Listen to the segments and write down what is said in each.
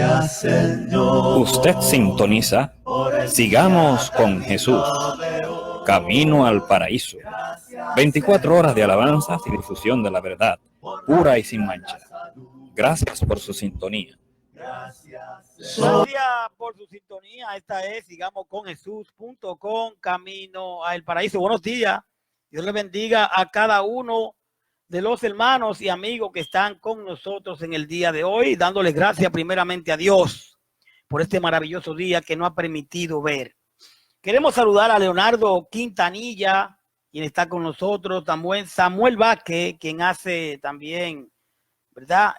Usted sintoniza Sigamos con Jesús, Camino al Paraíso. 24 horas de alabanzas y difusión de la verdad, pura y sin mancha. Gracias por su sintonía. Gracias por su sintonía. Esta es Sigamos con Jesús.com, Camino al Paraíso. Buenos días. Dios le bendiga a cada uno de los hermanos y amigos que están con nosotros en el día de hoy, dándoles gracias primeramente a Dios por este maravilloso día que nos ha permitido ver. Queremos saludar a Leonardo Quintanilla, quien está con nosotros, también Samuel Vázquez, quien hace también, ¿verdad?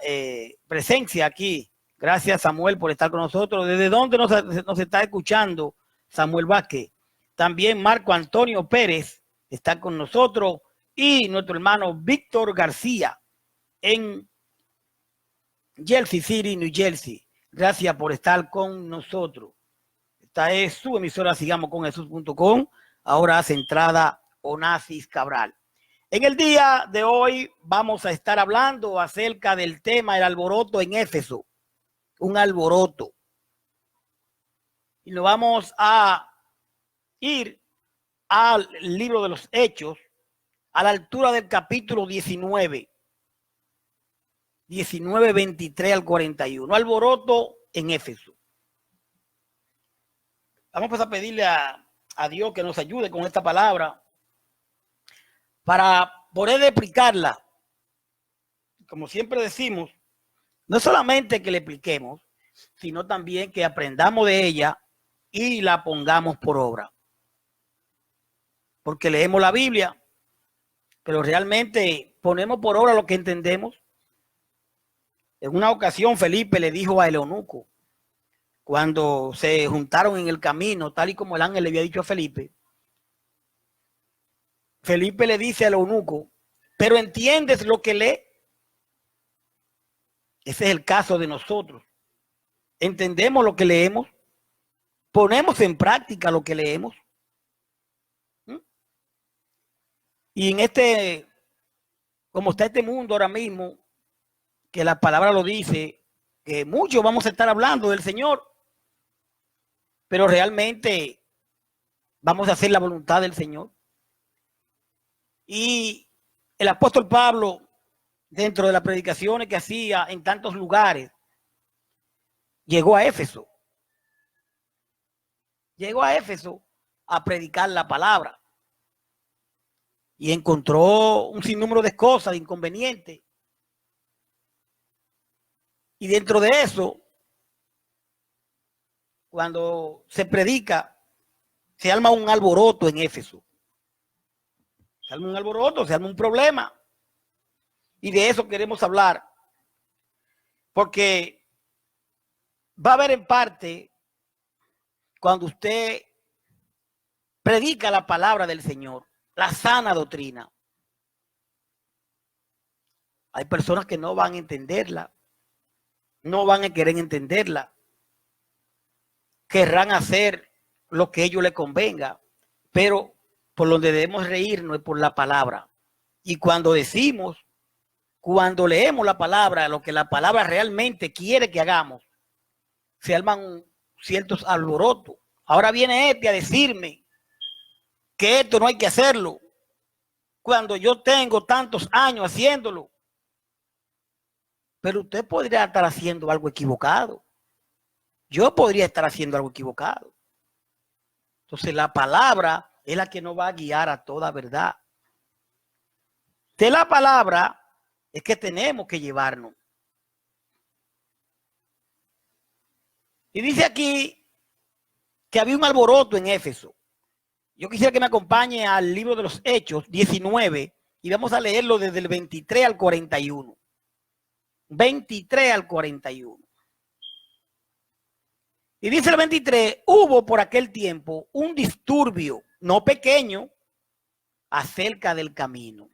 Presencia aquí. Gracias, Samuel, por estar con nosotros. ¿Desde dónde nos está escuchando Samuel Vázquez? También Marco Antonio Pérez está con nosotros y nuestro hermano Víctor García en Jersey City, New Jersey. Gracias por estar con nosotros. Esta es su emisora Sigamos con Jesús.com, ahora centrada Onassis Cabral. En el día de hoy vamos a estar hablando acerca del tema del alboroto en Éfeso. Un alboroto. Y lo vamos a ir al libro de los Hechos, a la altura del capítulo 19, 23 al 41. Alboroto en Éfeso. Vamos pues a pedirle a Dios que nos ayude con esta palabra para poder explicarla. Como siempre decimos, no solamente que le expliquemos, sino también que aprendamos de ella y la pongamos por obra. Porque leemos la Biblia, pero realmente ponemos por obra lo que entendemos. En una ocasión Felipe le dijo a el eunuco, cuando se juntaron en el camino, tal y como el ángel le había dicho a Felipe, Felipe le dice al eunuco, ¿pero entiendes lo que lee? Ese es el caso de nosotros. ¿Entendemos lo que leemos? ¿Ponemos en práctica lo que leemos? Y en como está este mundo ahora mismo, que la palabra lo dice, que muchos vamos a estar hablando del Señor, pero realmente vamos a hacer la voluntad del Señor. Y el apóstol Pablo, dentro de las predicaciones que hacía en tantos lugares, llegó a Éfeso. Llegó a Éfeso a predicar la palabra. Y encontró un sinnúmero de cosas, de inconvenientes. Y dentro de eso, cuando se predica, se arma un alboroto en Éfeso. Se arma un alboroto, se arma un problema. Y de eso queremos hablar. Porque va a haber en parte, cuando usted predica la palabra del Señor, la sana doctrina, hay personas que no van a entenderla, no van a querer entenderla, querrán hacer lo que a ellos les convenga, pero por donde debemos reírnos es por la palabra. Y cuando leemos la palabra, lo que la palabra realmente quiere que hagamos, se arman ciertos alborotos. Ahora viene a decirme que esto no hay que hacerlo, cuando yo tengo tantos años haciéndolo. Pero usted podría estar haciendo algo equivocado. Yo podría estar haciendo algo equivocado. Entonces la palabra es la que nos va a guiar a toda verdad. De la palabra es que tenemos que llevarnos. Y dice aquí que había un alboroto en Éfeso. Yo quisiera que me acompañe al libro de los Hechos 19 y vamos a leerlo desde el 23 al 41. 23 al 41. Y dice el 23, hubo por aquel tiempo un disturbio, no pequeño, acerca del camino.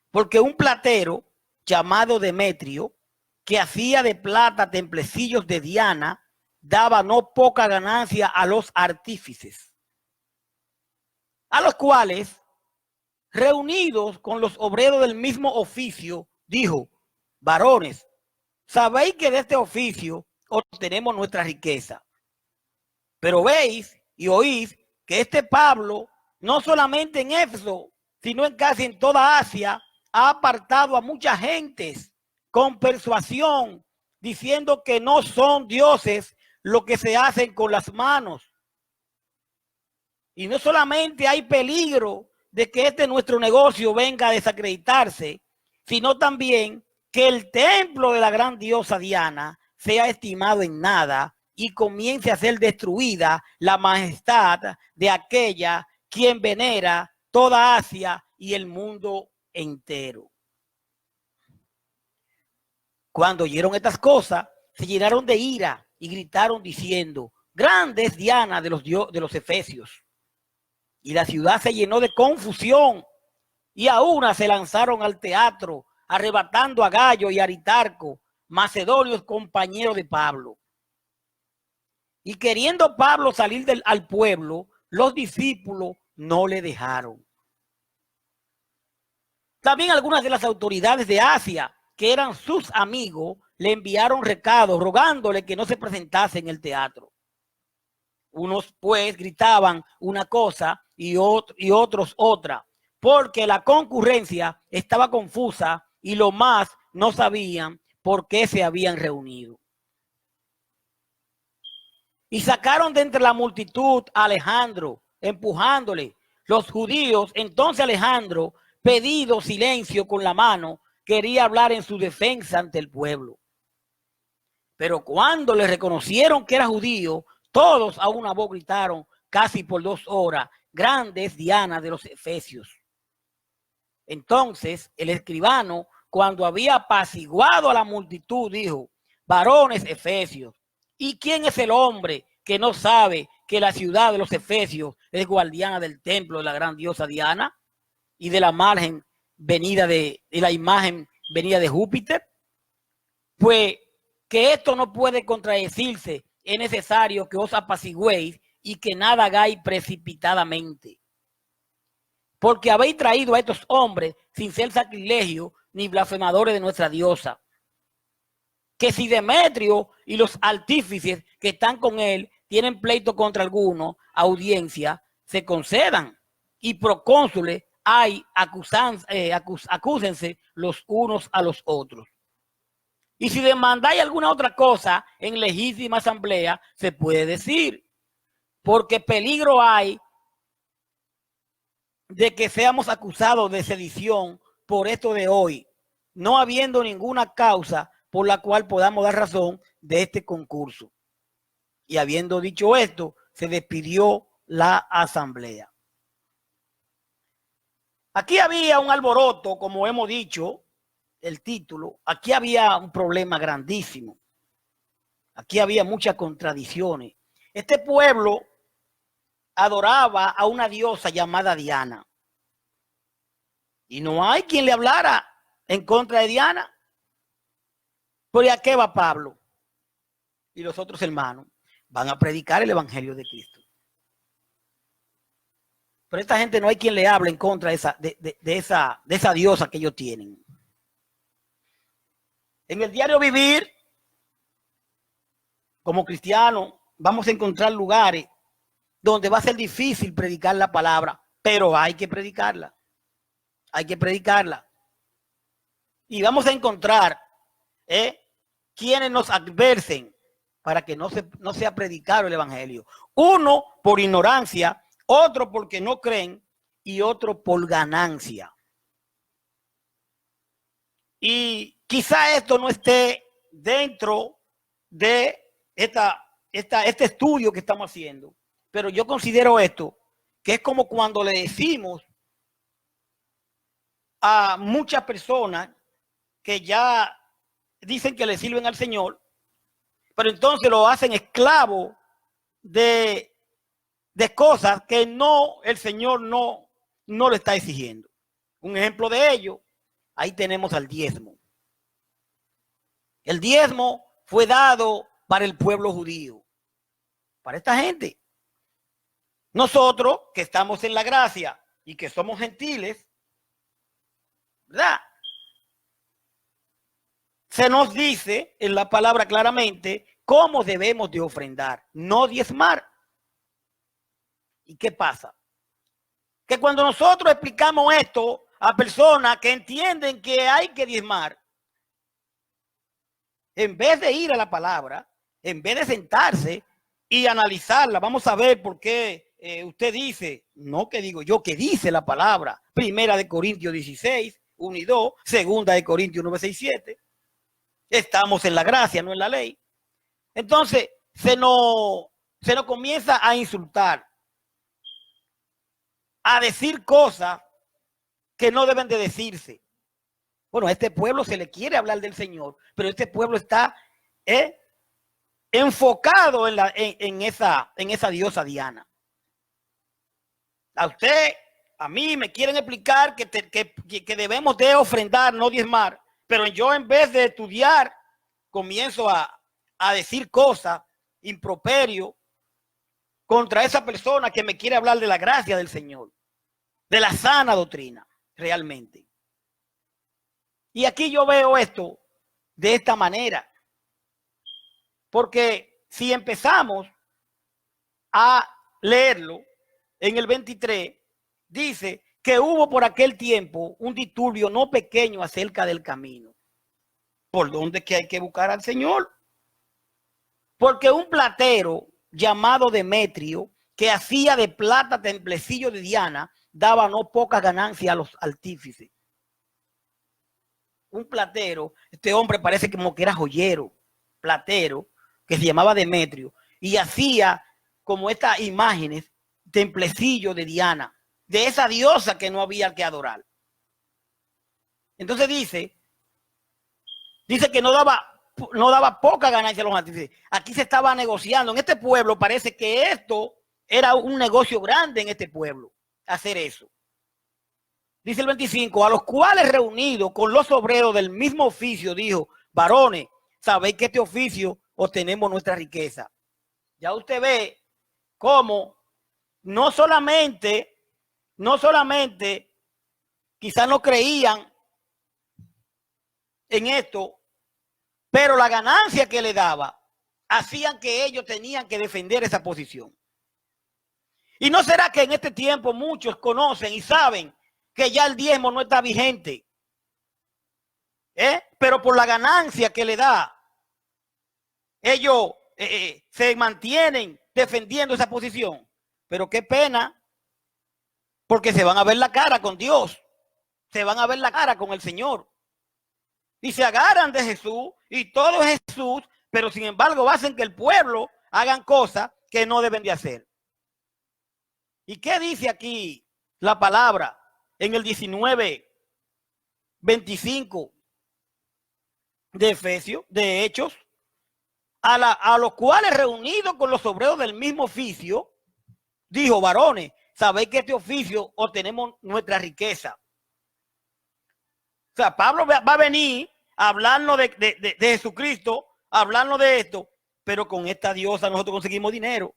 Porque un platero llamado Demetrio, que hacía de plata templecillos de Diana, daba no poca ganancia a los artífices, a los cuales, reunidos con los obreros del mismo oficio, dijo, varones, sabéis que de este oficio obtenemos nuestra riqueza. Pero veis y oís que este Pablo, no solamente en Éfeso, sino en casi en toda Asia, ha apartado a muchas gentes con persuasión, diciendo que no son dioses lo que se hacen con las manos. Y no solamente hay peligro de que nuestro negocio venga a desacreditarse, sino también que el templo de la gran diosa Diana sea estimado en nada y comience a ser destruida la majestad de aquella quien venera toda Asia y el mundo entero. Cuando oyeron estas cosas, se llenaron de ira y gritaron diciendo: grande es Diana de los efesios. Y la ciudad se llenó de confusión, y a una se lanzaron al teatro, arrebatando a Gallo y Aristarco, macedonios compañeros de Pablo. Y queriendo Pablo salir al pueblo, los discípulos no le dejaron. También algunas de las autoridades de Asia, que eran sus amigos, le enviaron recados rogándole que no se presentase en el teatro. Unos pues gritaban una cosa y otros otra, porque la concurrencia estaba confusa y los más no sabían por qué se habían reunido. Y sacaron de entre la multitud a Alejandro, empujándole. Los judíos, entonces Alejandro, pedido silencio con la mano, quería hablar en su defensa ante el pueblo. Pero cuando le reconocieron que era judío, todos a una voz gritaron casi por 2 horas: grande es Diana de los efesios. Entonces el escribano, cuando había apaciguado a la multitud, dijo: varones efesios, ¿y quién es el hombre que no sabe que la ciudad de los efesios es guardiana del templo de la gran diosa Diana y de la imagen venida de Júpiter? Pues que esto no puede contradecirse, es necesario que os apaciguéis y que nada hagáis precipitadamente. Porque habéis traído a estos hombres sin ser sacrilegio ni blasfemadores de nuestra diosa. Que si Demetrio y los artífices que están con él tienen pleito contra alguno, audiencia, se concedan. Y procónsules hay, acúsense los unos a los otros. Y si demandáis alguna otra cosa en legítima asamblea, se puede decir, porque peligro hay de que seamos acusados de sedición por esto de hoy, no habiendo ninguna causa por la cual podamos dar razón de este concurso. Y habiendo dicho esto, se despidió la asamblea. Aquí había un alboroto, como hemos dicho, el título. Aquí había un problema grandísimo. Aquí había muchas contradicciones. Este pueblo adoraba a una diosa llamada Diana. Y no hay quien le hablara en contra de Diana. ¿Por a qué va Pablo y los otros hermanos? Van a predicar el evangelio de Cristo. Pero esta gente no hay quien le hable en contra de esa diosa que ellos tienen. En el diario vivir, como cristianos, vamos a encontrar lugares donde va a ser difícil predicar la palabra, pero hay que predicarla. Hay que predicarla. Y vamos a encontrar quienes nos adversen para que no sea predicado el evangelio. Uno por ignorancia, otro porque no creen y otro por ganancia. Y quizá esto no esté dentro de este estudio que estamos haciendo, pero yo considero esto, que es como cuando le decimos a muchas personas que ya dicen que le sirven al Señor, pero entonces lo hacen esclavo de cosas que el Señor no le está exigiendo. Un ejemplo de ello, ahí tenemos al diezmo. El diezmo fue dado para el pueblo judío, para esta gente. Nosotros que estamos en la gracia y que somos gentiles, ¿verdad? Se nos dice en la palabra claramente cómo debemos de ofrendar, no diezmar. ¿Y qué pasa? Que cuando nosotros explicamos esto a personas que entienden que hay que diezmar, en vez de ir a la palabra, en vez de sentarse y analizarla, vamos a ver por qué usted dice, no que digo yo, que dice la palabra, 1 Corintios 16, 1 y 2, 2 Corintios 9, 6, 7. Estamos en la gracia, no en la ley. Entonces, se nos comienza a insultar, a decir cosas que no deben de decirse. Bueno, a este pueblo se le quiere hablar del Señor, pero este pueblo está enfocado en esa diosa Diana. A usted, a mí me quieren explicar que debemos de ofrendar, no diezmar, pero yo en vez de estudiar comienzo a decir cosas improperio contra esa persona que me quiere hablar de la gracia del Señor, de la sana doctrina, realmente. Y aquí yo veo esto de esta manera, porque si empezamos a leerlo en el 23, dice que hubo por aquel tiempo un disturbio no pequeño acerca del camino. ¿Por dónde es que hay que buscar al Señor? Porque un platero llamado Demetrio, que hacía de plata templecillo de Diana, daba no poca ganancia a los artífices. Un platero, este hombre parece como que era joyero, platero, que se llamaba Demetrio, y hacía como estas imágenes, templecillo de Diana, de esa diosa que no había que adorar. Entonces dice que no daba poca ganancia a los artífices. Aquí se estaba negociando. En este pueblo parece que esto era un negocio grande en este pueblo, hacer eso. Dice el 25, a los cuales reunidos con los obreros del mismo oficio, dijo, varones, sabéis que este oficio obtenemos nuestra riqueza. Ya usted ve cómo no solamente quizás no creían en esto, pero la ganancia que le daba hacían que ellos tenían que defender esa posición. ¿Y no será que en este tiempo muchos conocen y saben que ya el diezmo no está vigente? Pero por la ganancia que le da, ellos se mantienen defendiendo esa posición. Pero qué pena, porque se van a ver la cara con Dios, se van a ver la cara con el Señor. Y se agarran de Jesús y todo es Jesús, pero sin embargo hacen que el pueblo hagan cosas que no deben de hacer. ¿Y qué dice aquí la palabra en el 19:25 de Efesios, de Hechos? A los cuales reunidos con los obreros del mismo oficio, dijo, varones, sabéis que este oficio obtenemos nuestra riqueza. O sea, Pablo va a venir a hablarnos de Jesucristo, a hablarnos de esto, pero con esta diosa nosotros conseguimos dinero.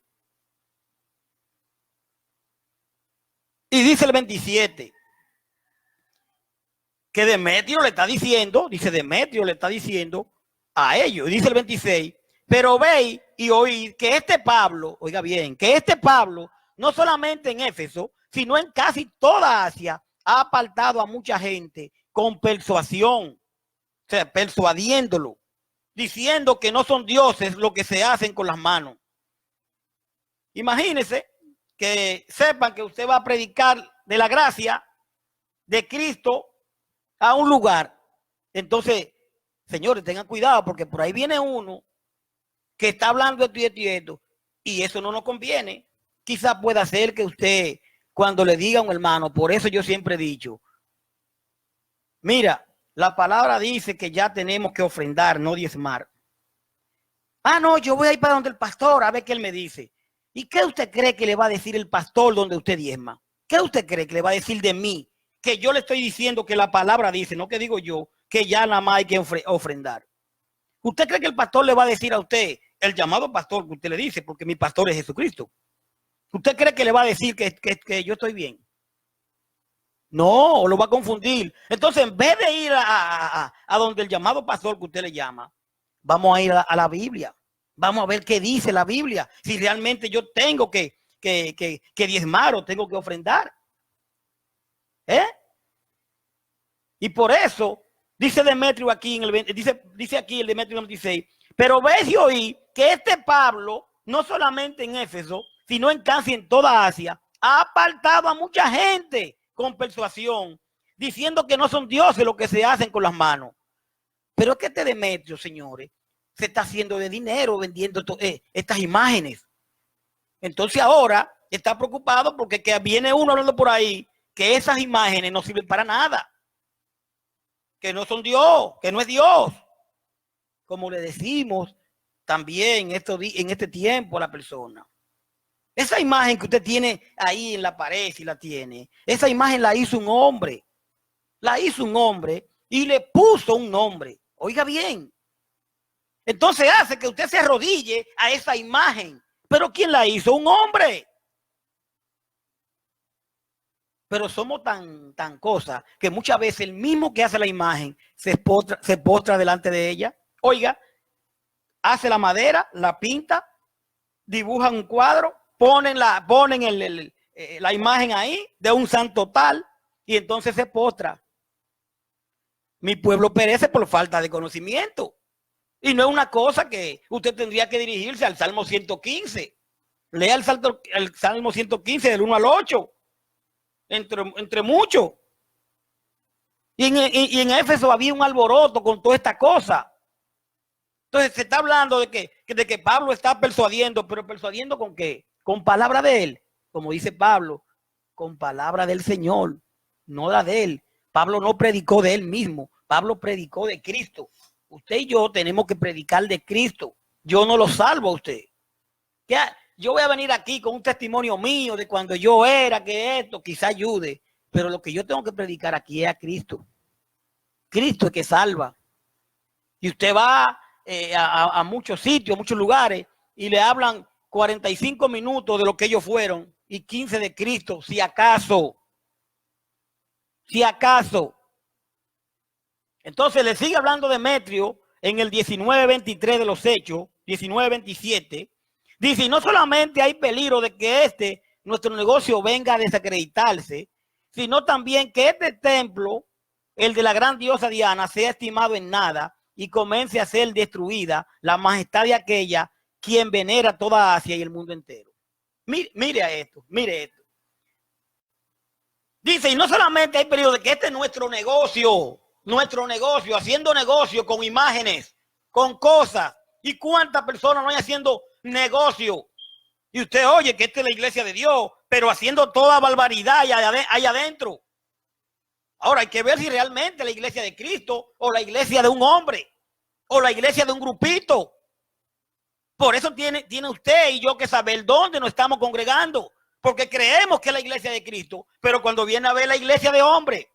Y dice el 27, que Demetrio le está diciendo, a ellos. Y dice el 26, pero veis y oíd que este Pablo, oiga bien, que este Pablo, no solamente en Éfeso, sino en casi toda Asia, ha apartado a mucha gente con persuasión, o sea, persuadiéndolo, diciendo que no son dioses lo que se hacen con las manos. Imagínense que sepan que usted va a predicar de la gracia de Cristo a un lugar. Entonces, señores, tengan cuidado, porque por ahí viene uno que está hablando de esto y esto, y eso no nos conviene. Quizás pueda ser que usted, cuando le diga a un hermano, por eso yo siempre he dicho, mira, la palabra dice que ya tenemos que ofrendar, no diezmar. Ah, no, yo voy a ir para donde el pastor a ver qué él me dice. ¿Y qué usted cree que le va a decir el pastor donde usted diezma? ¿Qué usted cree que le va a decir de mí? Que yo le estoy diciendo que la palabra dice, no que digo yo, que ya nada más hay que ofrendar. ¿Usted cree que el pastor le va a decir a usted, el llamado pastor que usted le dice, porque mi pastor es Jesucristo? ¿Usted cree que le va a decir que yo estoy bien? No, lo va a confundir. Entonces, en vez de ir a donde el llamado pastor que usted le llama, vamos a ir a la Biblia. Vamos a ver qué dice la Biblia. Si realmente yo tengo que diezmar o tengo que ofrendar. Y por eso dice Demetrio aquí en el dice aquí el Demetrio 26, pero ves y oí que este Pablo, no solamente en Éfeso, sino en casi en toda Asia, ha apartado a mucha gente con persuasión, diciendo que no son dioses lo que se hacen con las manos. Pero es que este Demetrio, señores, se está haciendo de dinero vendiendo estas imágenes. Entonces ahora está preocupado porque que viene uno hablando por ahí que esas imágenes no sirven para nada, que no son Dios, que no es Dios. Como le decimos también en este tiempo a la persona. Esa imagen que usted tiene ahí en la pared, si la tiene, esa imagen la hizo un hombre. La hizo un hombre y le puso un nombre. Oiga bien. Entonces hace que usted se arrodille a esa imagen. Pero ¿quién la hizo? Un hombre. Pero somos tan cosas que muchas veces el mismo que hace la imagen se postra delante de ella. Oiga, hace la madera, la pinta, dibujan un cuadro, ponen la imagen ahí de un santo tal y entonces se postra. Mi pueblo perece por falta de conocimiento. Y no es una cosa que usted tendría que dirigirse al Salmo 115. Lea el Salmo 115 del 1 al 8. Entre muchos. Y en Éfeso había un alboroto con toda esta cosa. Entonces se está hablando de que Pablo está persuadiendo, pero persuadiendo ¿con qué? Con palabra de él. Como dice Pablo, con palabra del Señor, no la de él. Pablo no predicó de él mismo. Pablo predicó de Cristo. Usted y yo tenemos que predicar de Cristo. Yo no lo salvo a usted. Yo voy a venir aquí con un testimonio mío de cuando yo era, que esto quizá ayude. Pero lo que yo tengo que predicar aquí es a Cristo. Cristo es que salva. Y usted va a muchos sitios, a muchos lugares, y le hablan 45 minutos de lo que ellos fueron y 15 de Cristo, si acaso. Si acaso. Entonces le sigue hablando Demetrio en el 19:23 de los Hechos, 19:27. Dice, y no solamente hay peligro de que nuestro negocio venga a desacreditarse, sino también que este templo, el de la gran diosa Diana, sea estimado en nada y comience a ser destruida la majestad de aquella quien venera toda Asia y el mundo entero. Mire a esto, mire esto. Dice, y no solamente hay peligro de que este es nuestro negocio, haciendo negocio con imágenes, con cosas. ¿Y cuántas personas no hay haciendo negocio? Y usted oye que esta es la iglesia de Dios, pero haciendo toda barbaridad allá adentro. Ahora hay que ver si realmente la iglesia de Cristo o la iglesia de un hombre o la iglesia de un grupito. Por eso tiene usted y yo que saber dónde nos estamos congregando, porque creemos que es la iglesia de Cristo, pero cuando viene a ver la iglesia de hombre,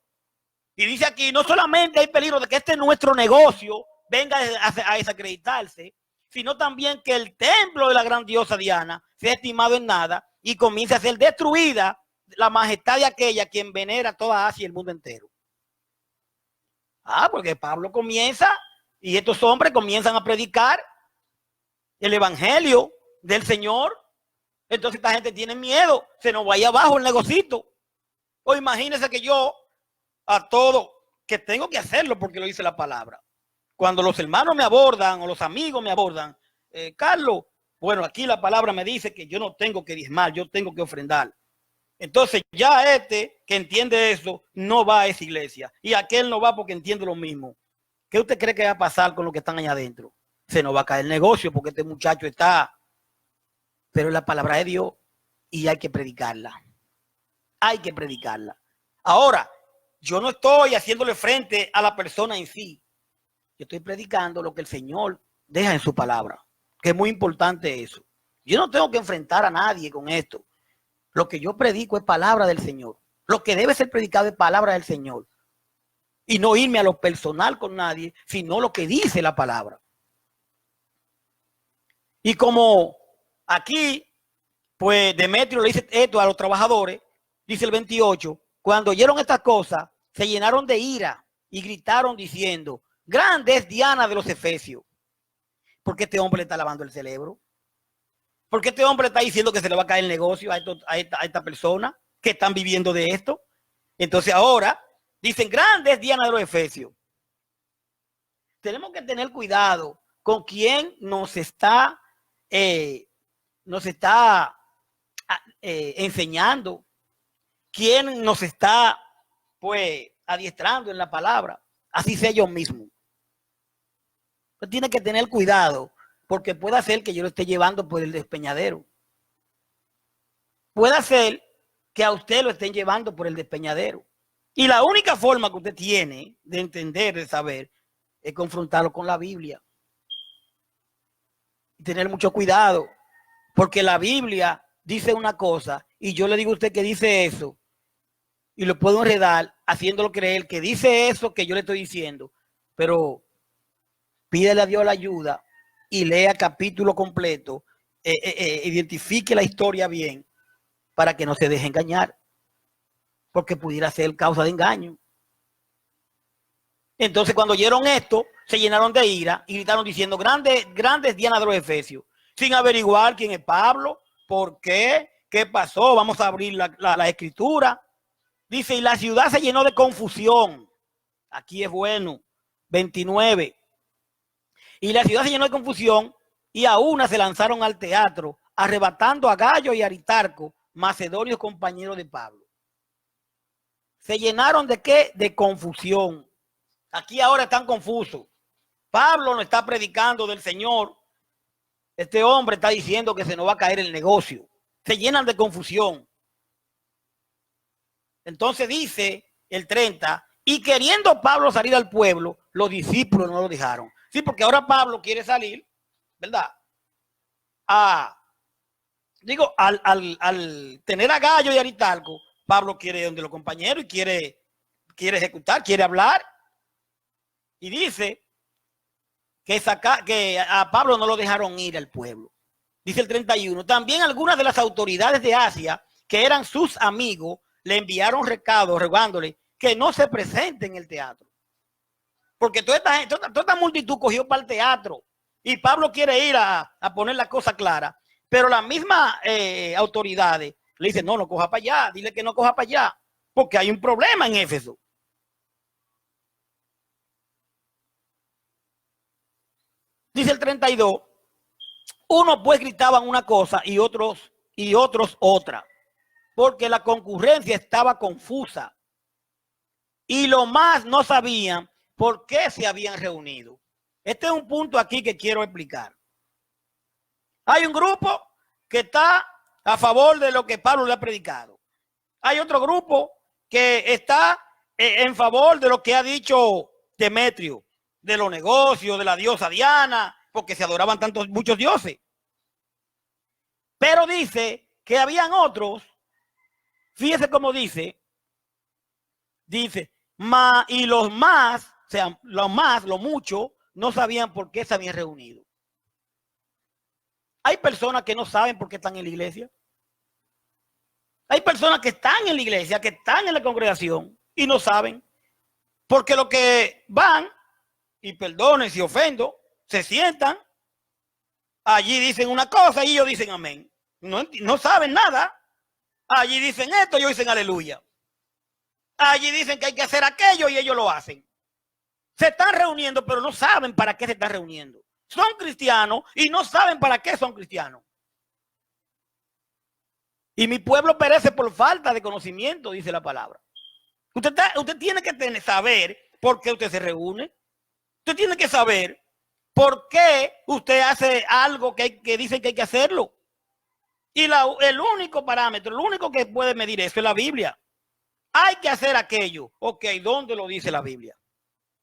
y dice aquí, no solamente hay peligro de que este nuestro negocio venga a desacreditarse, sino también que el templo de la gran diosa Diana sea estimado en nada y comience a ser destruida la majestad de aquella quien venera toda Asia y el mundo entero. Porque Pablo comienza y estos hombres comienzan a predicar el evangelio del Señor. Entonces esta gente tiene miedo, se nos vaya abajo el negocito. O imagínense que yo a todo, que tengo que hacerlo porque lo dice la palabra. Cuando los hermanos me abordan o los amigos me abordan, Carlos, bueno, aquí la palabra me dice que yo no tengo que diezmar, yo tengo que ofrendar. Entonces ya que entiende eso, no va a esa iglesia. Y aquel no va porque entiende lo mismo. ¿Qué usted cree que va a pasar con los que están allá adentro? Se nos va a caer el negocio porque este muchacho está... Pero es la palabra de Dios y hay que predicarla. Hay que predicarla. Ahora, yo no estoy haciéndole frente a la persona en sí. Yo estoy predicando lo que el Señor deja en su palabra, que es muy importante eso. Yo no tengo que enfrentar a nadie con esto. Lo que yo predico es palabra del Señor. Lo que debe ser predicado es palabra del Señor. Y no irme a lo personal con nadie, sino lo que dice la palabra. Y como aquí, pues Demetrio le dice esto a los trabajadores, dice el 28, cuando oyeron estas cosas, se llenaron de ira y gritaron diciendo, grande es Diana de los Efesios. ¿Por qué este hombre le está lavando el cerebro? ¿Por qué este hombre está diciendo que se le va a caer el negocio a esta persona que están viviendo de esto? Entonces ahora dicen, grandes Diana de los Efesios. Tenemos que tener cuidado con quién nos está enseñando, quién nos está pues adiestrando en la palabra, así sea yo mismo. Usted tiene que tener cuidado porque puede ser que yo lo esté llevando por el despeñadero. Puede ser que a usted lo estén llevando por el despeñadero. Y la única forma que usted tiene de entender, de saber, es confrontarlo con la Biblia. Y tener mucho cuidado, porque la Biblia dice una cosa y yo le digo a usted que dice eso y lo puedo enredar haciéndolo creer que dice eso que yo le estoy diciendo, pero pídele a Dios la ayuda y lea capítulo completo, identifique la historia bien para que no se deje engañar, porque pudiera ser causa de engaño. Entonces cuando oyeron esto, se llenaron de ira y gritaron diciendo, grandes Diana de los Efesios, sin averiguar quién es Pablo, por qué, qué pasó, vamos a abrir la escritura. Dice, y la ciudad se llenó de confusión. Aquí es bueno, 29. Y la ciudad se llenó de confusión y a una se lanzaron al teatro, arrebatando a Gallo y Aristarco, macedonios compañeros de Pablo. Se llenaron de qué? De confusión. Aquí ahora están confusos. Pablo no está predicando del Señor. Este hombre está diciendo que se nos va a caer el negocio. Se llenan de confusión. Entonces dice el 30, y queriendo Pablo salir al pueblo, los discípulos no lo dejaron. Sí, porque ahora Pablo quiere salir, ¿verdad? Al tener a Gallo y Aristarco, Pablo quiere ir donde los compañeros y quiere ejecutar, quiere hablar. Y dice que a Pablo no lo dejaron ir al pueblo. Dice el 31, también algunas de las autoridades de Asia, que eran sus amigos, le enviaron recados rogándole que no se presente en el teatro. Porque toda esta multitud cogió para el teatro y Pablo quiere ir a poner la cosa clara, pero las mismas autoridades le dicen, no coja para allá, dile que no coja para allá, porque hay un problema en Éfeso. Dice el 32, unos pues gritaban una cosa y otros otra, porque la concurrencia estaba confusa y lo más no sabían por qué se habían reunido. Este es un punto aquí que quiero explicar. Hay un grupo que está a favor de lo que Pablo le ha predicado. Hay otro grupo que está en favor de lo que ha dicho Demetrio, de los negocios, de la diosa Diana, porque se adoraban muchos dioses. Pero dice que habían otros, fíjese cómo dice, y los más, o sea, los muchos, no sabían por qué se habían reunido. Hay personas que no saben por qué están en la iglesia. Hay personas que están en la iglesia, que están en la congregación y no saben. Porque lo que van, y perdonen si ofendo, se sientan, allí dicen una cosa y ellos dicen amén. No saben nada. Allí dicen esto y ellos dicen aleluya. Allí dicen que hay que hacer aquello y ellos lo hacen. Se están reuniendo, pero no saben para qué se están reuniendo. Son cristianos y no saben para qué son cristianos. Y mi pueblo perece por falta de conocimiento, dice la palabra. Usted tiene que saber por qué usted se reúne. Usted tiene que saber por qué usted hace algo que dice que hay que hacerlo. Y el único parámetro, lo único que puede medir eso es la Biblia. Hay que hacer aquello. Ok, ¿dónde lo dice la Biblia?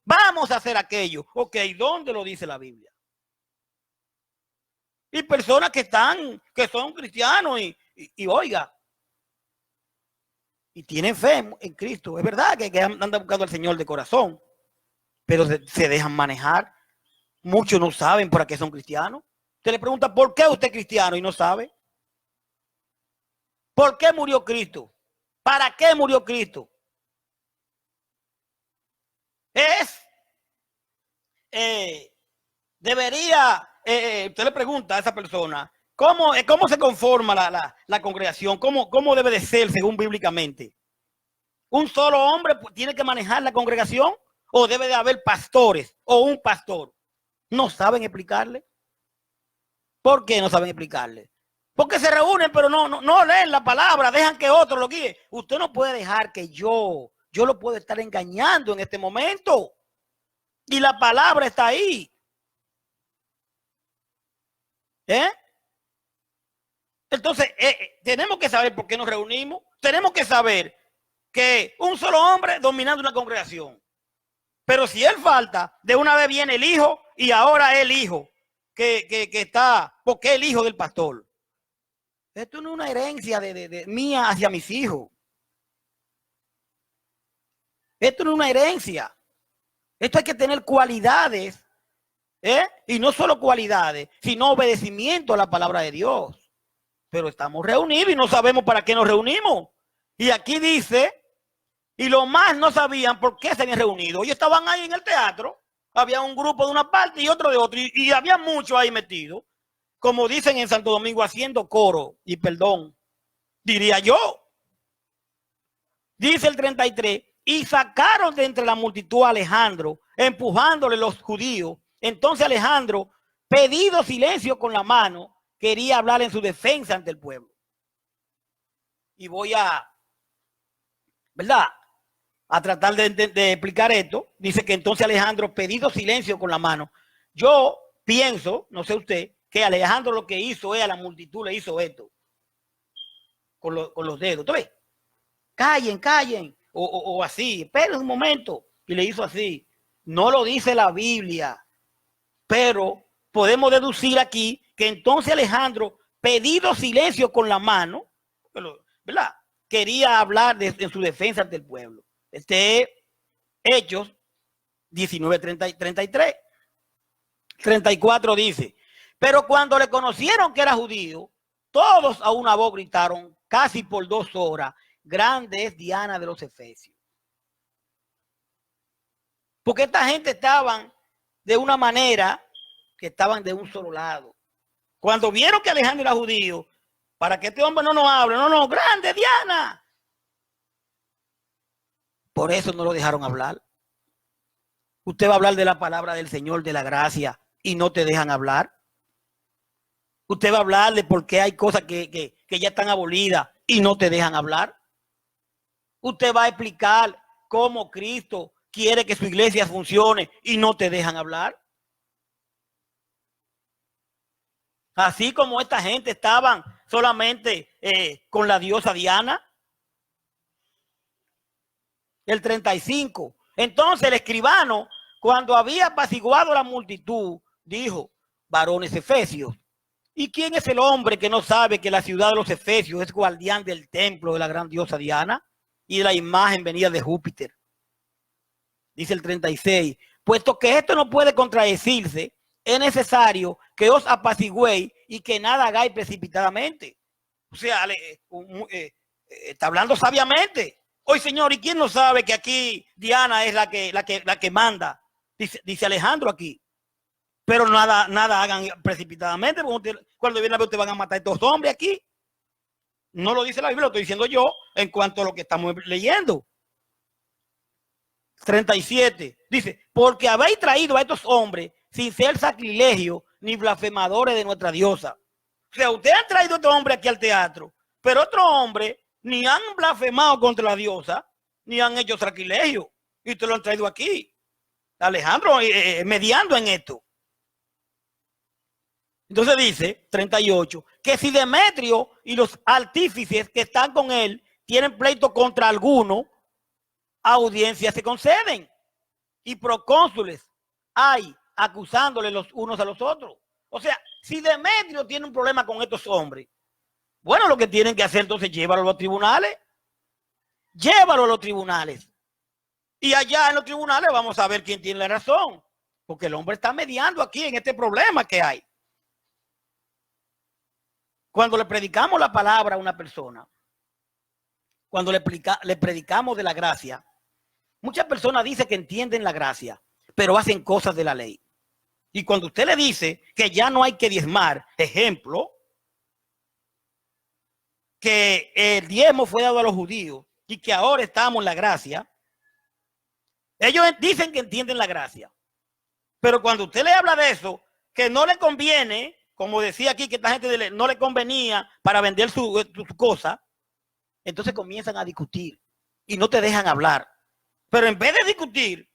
Vamos a hacer aquello. Ok, ¿dónde lo dice la Biblia? Y personas que son cristianos y oiga, y tienen fe en Cristo. Es verdad que andan buscando al Señor de corazón, pero se dejan manejar. Muchos no saben para qué son cristianos. Usted le pregunta, ¿por qué usted es cristiano? Y no sabe. ¿Por qué murió Cristo? ¿Para qué murió Cristo? Debería usted le pregunta a esa persona, ¿cómo se conforma la congregación? ¿Cómo debe de ser según bíblicamente? ¿Un solo hombre tiene que manejar la congregación? ¿O debe de haber pastores o un pastor? No saben explicarle. ¿Por qué no saben explicarle? Porque se reúnen, pero no leen la palabra, dejan que otro lo guíe. Usted no puede dejar que yo lo puedo estar engañando en este momento. Y la palabra está ahí. Entonces, tenemos que saber por qué nos reunimos. Tenemos que saber que un solo hombre dominando una congregación. Pero si él falta, de una vez viene el hijo y ahora el hijo que está, porque es el hijo del pastor. Esto no es una herencia de mía hacia mis hijos. Esto no es una herencia. Esto hay que tener cualidades, y no solo cualidades, sino obedecimiento a la palabra de Dios. Pero estamos reunidos y no sabemos para qué nos reunimos. Y aquí dice, y los más no sabían por qué se habían reunido. Ellos estaban ahí en el teatro, había un grupo de una parte y otro de otro, y había muchos ahí metidos, como dicen en Santo Domingo, haciendo coro, y perdón, diría yo. Dice el 33, y sacaron de entre la multitud a Alejandro, empujándole los judíos. Entonces Alejandro, pedido silencio con la mano, quería hablar en su defensa ante el pueblo. Y voy a, ¿verdad?, a tratar de explicar esto. Dice que entonces Alejandro, pedido silencio con la mano. Yo pienso, no sé usted, que Alejandro lo que hizo es a la multitud le hizo esto. Con los dedos. ¿Tú ves? Callen. O así. Esperen un momento. Y le hizo así. No lo dice la Biblia. Pero podemos deducir aquí que entonces Alejandro, pedido silencio con la mano, ¿verdad?, quería hablar en su defensa ante el pueblo. Hechos 19:33. 34 dice, pero cuando le conocieron que era judío, todos a una voz gritaron casi por 2 horas, grande es Diana de los Efesios. Porque esta gente estaban de una manera que estaban de un solo lado. Cuando vieron que Alejandro era judío, para que este hombre no nos hable, no, grande Diana. Por eso no lo dejaron hablar. Usted va a hablar de la palabra del Señor, de la gracia, y no te dejan hablar. Usted va a hablar de por qué hay cosas que ya están abolidas y no te dejan hablar. Usted va a explicar cómo Cristo quiere que su iglesia funcione y no te dejan hablar. Así como esta gente estaban solamente con la diosa Diana. El 35. Entonces el escribano, cuando había apaciguado la multitud, dijo, varones efesios, ¿y quién es el hombre que no sabe que la ciudad de los efesios es guardián del templo de la gran diosa Diana y de la imagen venida de Júpiter? Dice el 36, puesto que esto no puede contradecirse, es necesario que os apacigüéis y que nada hagáis precipitadamente. O sea, está hablando sabiamente. Hoy, Señor, ¿y quién no sabe que aquí Diana es la que manda? Dice Alejandro aquí. Pero nada hagan precipitadamente, porque cuando viene a ver, te van a matar a estos hombres aquí. No lo dice la Biblia, lo estoy diciendo yo en cuanto a lo que estamos leyendo. 37. Dice, porque habéis traído a estos hombres sin ser sacrilegio ni blasfemadores de nuestra diosa. O sea, ustedes han traído a estos hombres aquí al teatro, pero otros hombres ni han blasfemado contra la diosa, ni han hecho sacrilegio. Y te lo han traído aquí. Alejandro mediando en esto. Entonces dice, 38, que si Demetrio y los artífices que están con él tienen pleito contra alguno, audiencias se conceden. Y procónsules hay acusándole los unos a los otros. O sea, si Demetrio tiene un problema con estos hombres, bueno, lo que tienen que hacer entonces, llévalo a los tribunales. Llévalo a los tribunales. Y allá en los tribunales vamos a ver quién tiene la razón. Porque el hombre está mediando aquí en este problema que hay. Cuando le predicamos la palabra a una persona, cuando le predicamos de la gracia, muchas personas dicen que entienden la gracia, pero hacen cosas de la ley. Y cuando usted le dice que ya no hay que diezmar, ejemplo, que el diezmo fue dado a los judíos y que ahora estamos en la gracia, ellos dicen que entienden la gracia. Pero cuando usted le habla de eso, que no le conviene, como decía aquí, que esta gente no le convenía para vender su cosa, entonces comienzan a discutir y no te dejan hablar. Pero en vez de discutir,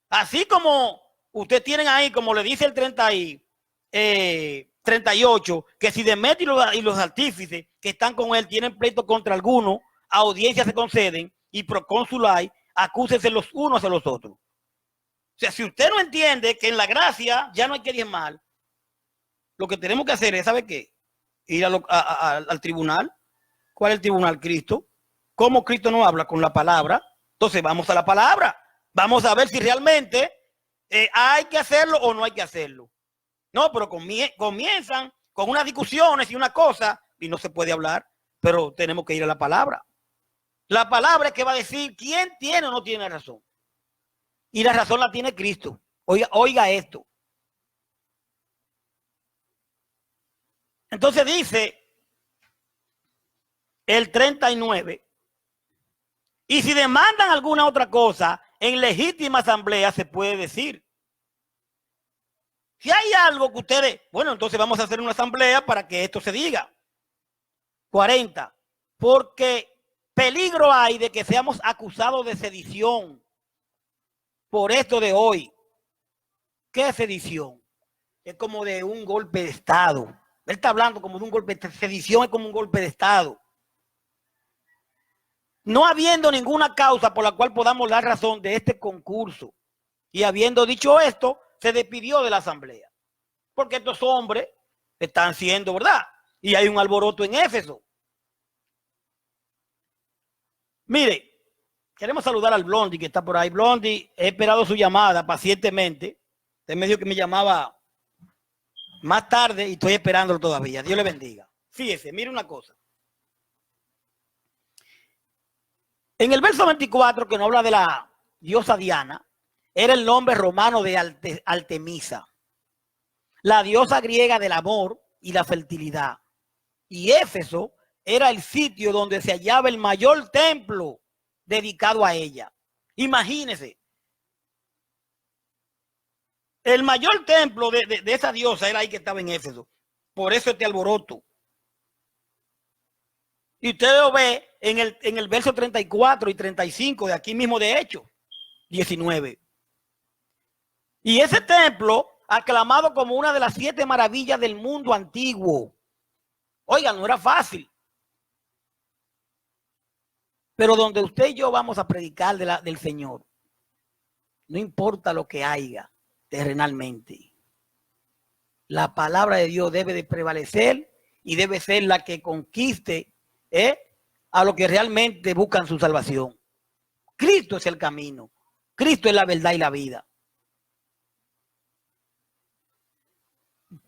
así como ustedes tienen ahí, como le dice el 38, que si Demetrio y los artífices que están con él tienen pleito contra alguno, audiencias se conceden y procónsul hay, acúsense los unos a los otros. O sea, si usted no entiende que en la gracia ya no hay que diezmar, lo que tenemos que hacer es, ¿sabe qué? Ir al tribunal. ¿Cuál es el tribunal? Cristo. ¿Cómo Cristo no habla? Con la palabra. Entonces vamos a la palabra. Vamos a ver si realmente hay que hacerlo o no hay que hacerlo. No, pero comienzan con unas discusiones y una cosa y no se puede hablar, pero tenemos que ir a la palabra. La palabra es que va a decir quién tiene o no tiene razón. Y la razón la tiene Cristo. Oiga esto. Entonces dice el 39, y si demandan alguna otra cosa, en legítima asamblea se puede decir. Si hay algo que ustedes, bueno, entonces vamos a hacer una asamblea para que esto se diga. 40, porque peligro hay de que seamos acusados de sedición por esto de hoy. ¿Qué es sedición? Es como de un golpe de Estado. Él está hablando como de un golpe de sedición, es como un golpe de Estado. No habiendo ninguna causa por la cual podamos dar razón de este concurso. Y habiendo dicho esto, se despidió de la asamblea. Porque estos hombres están siendo, ¿verdad? Y hay un alboroto en Éfeso. Mire, queremos saludar al Blondie que está por ahí. Blondie, he esperado su llamada pacientemente. Usted me dijo que me llamaba más tarde y estoy esperándolo todavía. Dios le bendiga. Fíjese, mire una cosa. En el verso 24, que nos habla de la diosa Diana, era el nombre romano de Artemisa, la diosa griega del amor y la fertilidad. Y Éfeso era el sitio donde se hallaba el mayor templo dedicado a ella. Imagínense. El mayor templo de esa diosa era ahí que estaba en Éfeso. Por eso este alboroto. Y usted lo ve en el verso 34 y 35 de aquí mismo de Hechos 19. Y ese templo, aclamado como una de las 7 maravillas del mundo antiguo. Oiga, no era fácil. Pero donde usted y yo vamos a predicar del Señor, no importa lo que haya terrenalmente, la palabra de Dios debe de prevalecer y debe ser la que conquiste a los que realmente buscan su salvación. Cristo es el camino. Cristo es la verdad y la vida.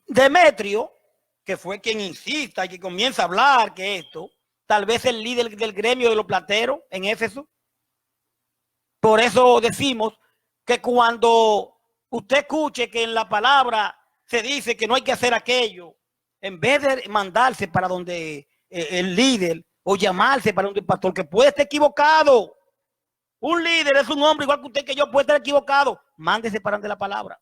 Demetrio, que fue quien insista y que comienza a hablar que esto, tal vez el líder del gremio de los plateros en Éfeso. Por eso decimos que cuando usted escuche que en la palabra se dice que no hay que hacer aquello, en vez de mandarse para donde el líder o llamarse para donde el pastor, que puede estar equivocado. Un líder es un hombre igual que usted, que yo, puede estar equivocado. Mándese para donde la palabra.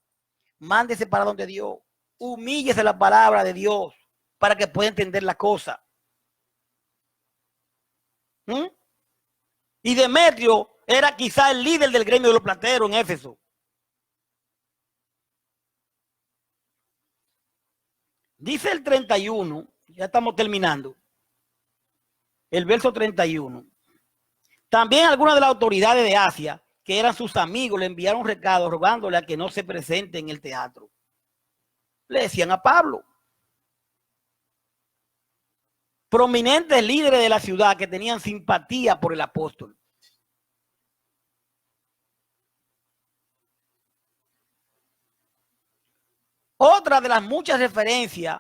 Mándese para donde Dios. Humíllese la palabra de Dios para que pueda entender la cosa. Y Demetrio era quizá el líder del gremio de los plateros en Éfeso. Dice el 31, ya estamos terminando, el verso 31. También algunas de las autoridades de Asia, que eran sus amigos, le enviaron recados rogándole a que no se presente en el teatro. Le decían a Pablo. Prominentes líderes de la ciudad que tenían simpatía por el apóstol. Otra de las muchas referencias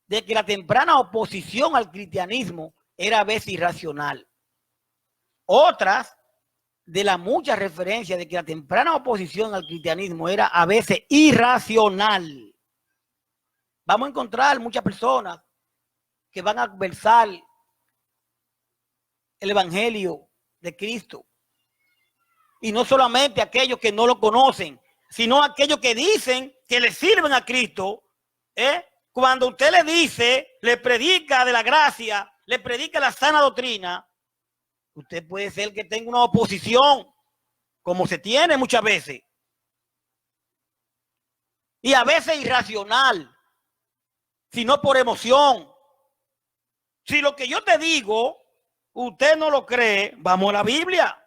de que la temprana oposición al cristianismo era a veces irracional. Otras de la mucha referencia de que la temprana oposición al cristianismo era a veces irracional. Vamos a encontrar muchas personas que van a versar el evangelio de Cristo. Y no solamente aquellos que no lo conocen, sino aquellos que dicen que le sirven a Cristo. Cuando usted le dice, le predica de la gracia, le predica la sana doctrina, usted puede ser que tenga una oposición, como se tiene muchas veces. Y a veces irracional, sino por emoción. Si lo que yo te digo, usted no lo cree, vamos a la Biblia.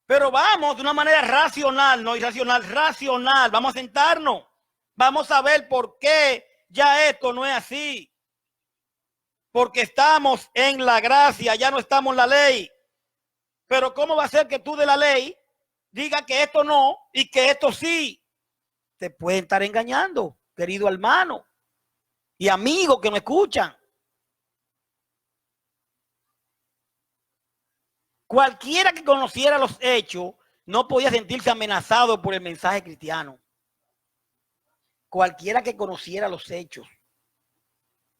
Pero vamos de una manera racional, no irracional, racional. Vamos a sentarnos. Vamos a ver por qué ya esto no es así. Porque estamos en la gracia, ya no estamos en la ley. Pero ¿cómo va a ser que tú de la ley digas que esto no y que esto sí? Te pueden estar engañando, querido hermano y amigos que me escuchan. Cualquiera que conociera los hechos no podía sentirse amenazado por el mensaje cristiano. Cualquiera que conociera los hechos.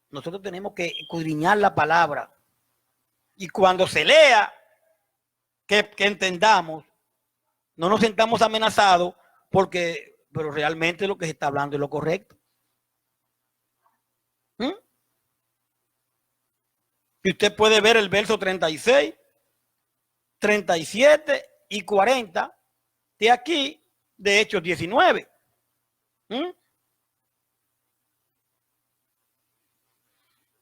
Nosotros tenemos que escudriñar la palabra. Y cuando se lea, que entendamos, no nos sentamos amenazados pero realmente lo que se está hablando es lo correcto. Y usted puede ver el verso 36. 37 y 40 de aquí, de Hechos 19.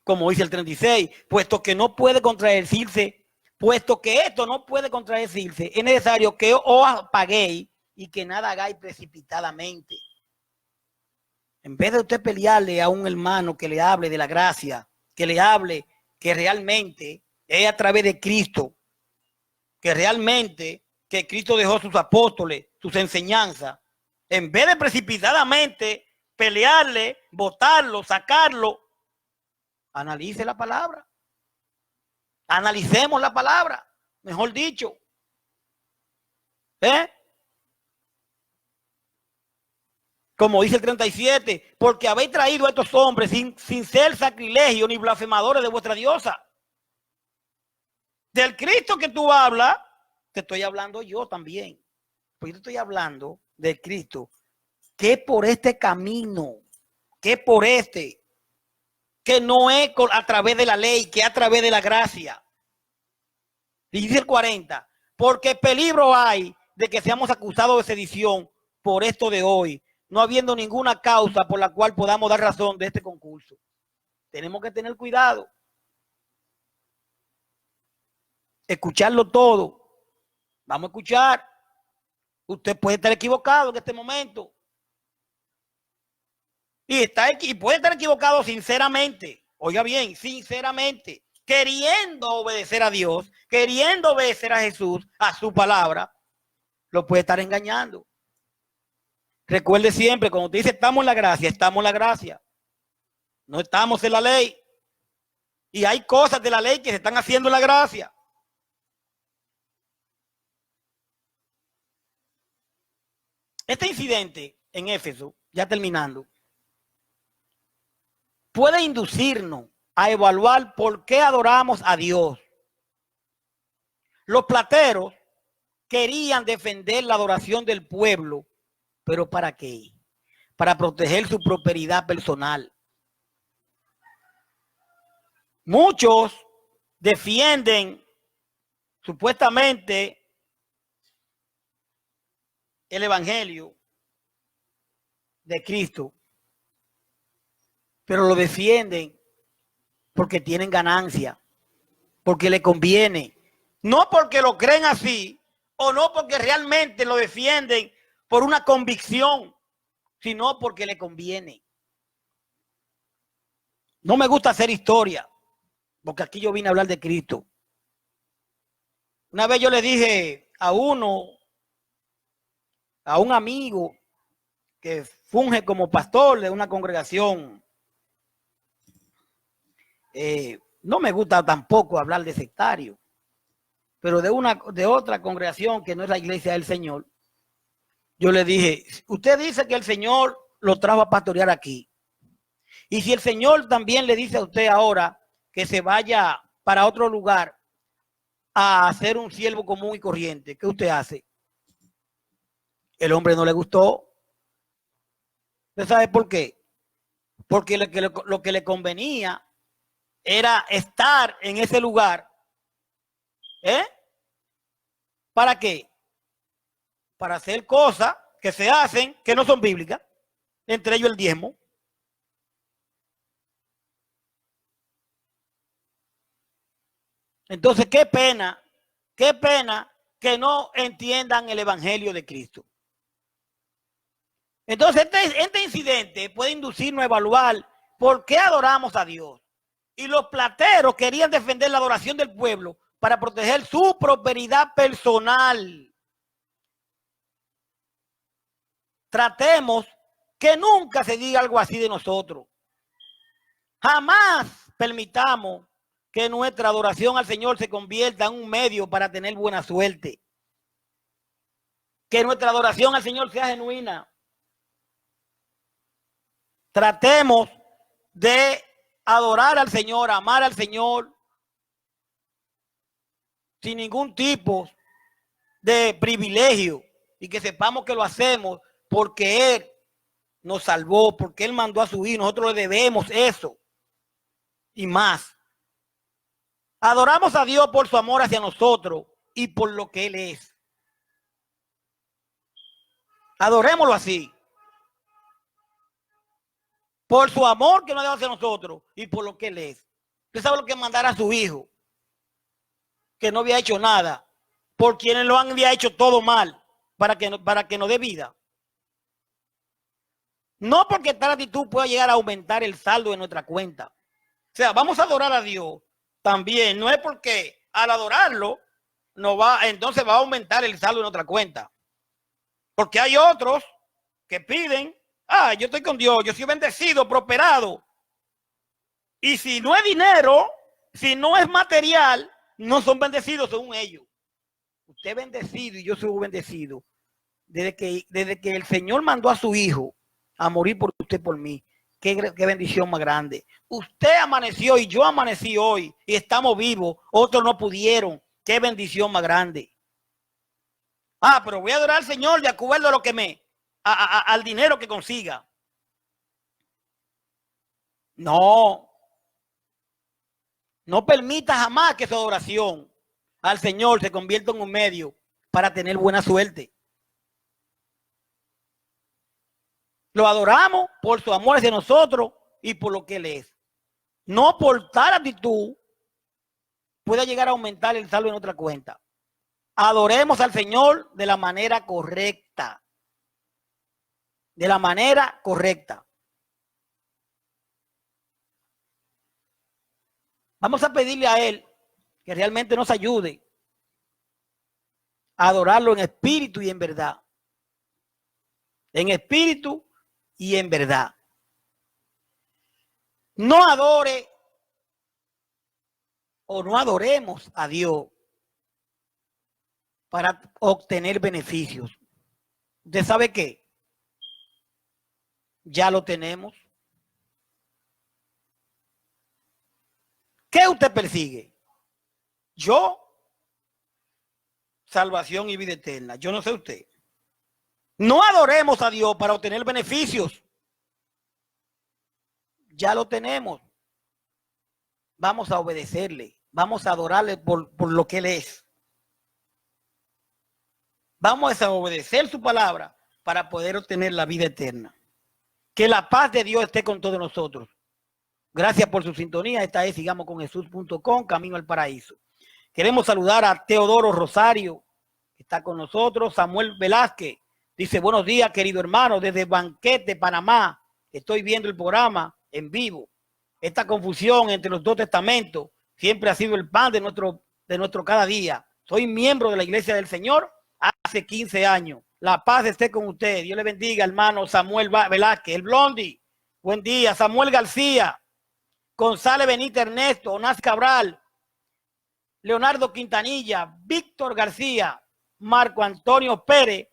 Como dice el 36, puesto que no puede contradecirse, puesto que esto no puede contradecirse, es necesario que os apaguéis y que nada hagáis precipitadamente. En vez de usted pelearle a un hermano que le hable de la gracia, que le hable que realmente es a través de Cristo, que realmente que Cristo dejó sus apóstoles, sus enseñanzas, en vez de precipitadamente pelearle, votarlo, sacarlo, analice la palabra. Analicemos la palabra, mejor dicho. Como dice el 37, porque habéis traído a estos hombres sin ser sacrilegio ni blasfemadores de vuestra diosa. Del Cristo que tú hablas, te estoy hablando yo también. Pues yo te estoy hablando del Cristo que por este camino, que por este, que no es a través de la ley, que es a través de la gracia. Y dice el 40, porque peligro hay de que seamos acusados de sedición por esto de hoy, no habiendo ninguna causa por la cual podamos dar razón de este concurso. Tenemos que tener cuidado. Escucharlo todo. Vamos a escuchar. Usted puede estar equivocado en este momento. Y puede estar equivocado sinceramente. Oiga bien, sinceramente. Queriendo obedecer a Dios, queriendo obedecer a Jesús, a su palabra, lo puede estar engañando. Recuerde siempre, cuando usted dice estamos en la gracia, estamos en la gracia. No estamos en la ley. Y hay cosas de la ley que se están haciendo en la gracia. Este incidente en Éfeso, ya terminando, puede inducirnos a evaluar por qué adoramos a Dios. Los plateros querían defender la adoración del pueblo, pero ¿para qué? Para proteger su prosperidad personal. Muchos defienden supuestamente el evangelio de Cristo, pero lo defienden porque tienen ganancia, porque le conviene, no porque lo creen así o no porque realmente lo defienden por una convicción, sino porque le conviene. No me gusta hacer historia, porque aquí yo vine a hablar de Cristo. Una vez yo le dije a un amigo que funge como pastor de una congregación, no me gusta tampoco hablar de sectario, pero de otra congregación que no es la iglesia del Señor. Yo le dije, usted dice que el Señor lo trajo a pastorear aquí. Y si el Señor también le dice a usted ahora que se vaya para otro lugar a ser un siervo común y corriente, ¿qué usted hace? El hombre no le gustó. ¿Usted sabe por qué? Porque lo que le convenía era estar en ese lugar. ¿Para qué? Para hacer cosas que se hacen que no son bíblicas, entre ellos el diezmo. Entonces, qué pena que no entiendan el evangelio de Cristo. Entonces, este incidente puede inducirnos a evaluar por qué adoramos a Dios. Y los plateros querían defender la adoración del pueblo para proteger su prosperidad personal. Tratemos que nunca se diga algo así de nosotros. Jamás permitamos que nuestra adoración al Señor se convierta en un medio para tener buena suerte. Que nuestra adoración al Señor sea genuina. Tratemos de adorar al Señor, amar al Señor, sin ningún tipo de privilegio, y que sepamos que lo hacemos porque Él nos salvó, porque Él mandó a su hijo. Nosotros le debemos eso y más. Adoramos a Dios por su amor hacia nosotros y por lo que Él es. Adorémoslo así. Por su amor que nos dio hacia nosotros y por lo que Él es. Usted sabe lo que es mandar a su hijo, que no había hecho nada, por quienes lo había hecho todo mal, para que nos dé vida. No porque tal actitud pueda llegar a aumentar el saldo de nuestra cuenta. O sea, vamos a adorar a Dios también. No es porque al adorarlo entonces va a aumentar el saldo de nuestra cuenta. Porque hay otros que piden, yo estoy con Dios, yo soy bendecido, prosperado. Y si no es dinero, si no es material, no son bendecidos según ellos. Usted es bendecido y yo soy bendecido. Desde que el Señor mandó a su hijo a morir por usted, por mí. Qué bendición más grande. Usted amaneció y yo amanecí hoy y estamos vivos. Otros no pudieron. Qué bendición más grande. Pero voy a adorar al Señor de acuerdo a lo que al dinero que consiga. No permita jamás que su adoración al Señor se convierta en un medio para tener buena suerte. Lo adoramos por su amor hacia nosotros y por lo que Él es. No por tal actitud pueda llegar a aumentar el saldo en nuestra cuenta. Adoremos al Señor de la manera correcta. De la manera correcta. Vamos a pedirle a Él que realmente nos ayude a adorarlo en espíritu y en verdad. En espíritu y en verdad. No adore o no adoremos a Dios para obtener beneficios. ¿Usted sabe qué? Ya lo tenemos. ¿Qué usted persigue? Yo, salvación y vida eterna. Yo no sé usted. No adoremos a Dios para obtener beneficios. Ya lo tenemos. Vamos a obedecerle. Vamos a adorarle por lo que Él es. Vamos a obedecer su palabra para poder obtener la vida eterna. Que la paz de Dios esté con todos nosotros. Gracias por su sintonía. Esta es sigamosconjesús.com, Camino al Paraíso. Queremos saludar a Teodoro Rosario, que está con nosotros. Samuel Velázquez dice: buenos días, querido hermano, desde Banquete, Panamá. Estoy viendo el programa en vivo. Esta confusión entre los dos testamentos siempre ha sido el pan de nuestro cada día. Soy miembro de la Iglesia del Señor hace 15 años. La paz esté con usted. Dios le bendiga, hermano Samuel Velázquez. El Blondi, buen día. Samuel García, González Benítez Ernesto, Onás Cabral, Leonardo Quintanilla, Víctor García, Marco Antonio Pérez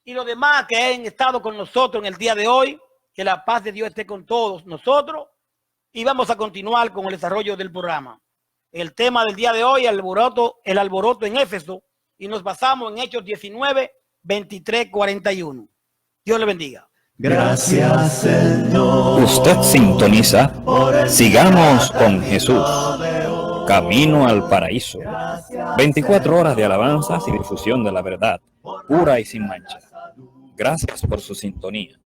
y los demás que han estado con nosotros en el día de hoy. Que la paz de Dios esté con todos nosotros y vamos a continuar con el desarrollo del programa. El tema del día de hoy, el alboroto en Éfeso, y nos basamos en Hechos 19, 23, 41. Dios le bendiga. Gracias, Señor. Usted sintoniza Sigamos con Jesús, Camino al Paraíso. 24 horas de alabanzas y difusión de la verdad, pura y sin mancha. Gracias por su sintonía.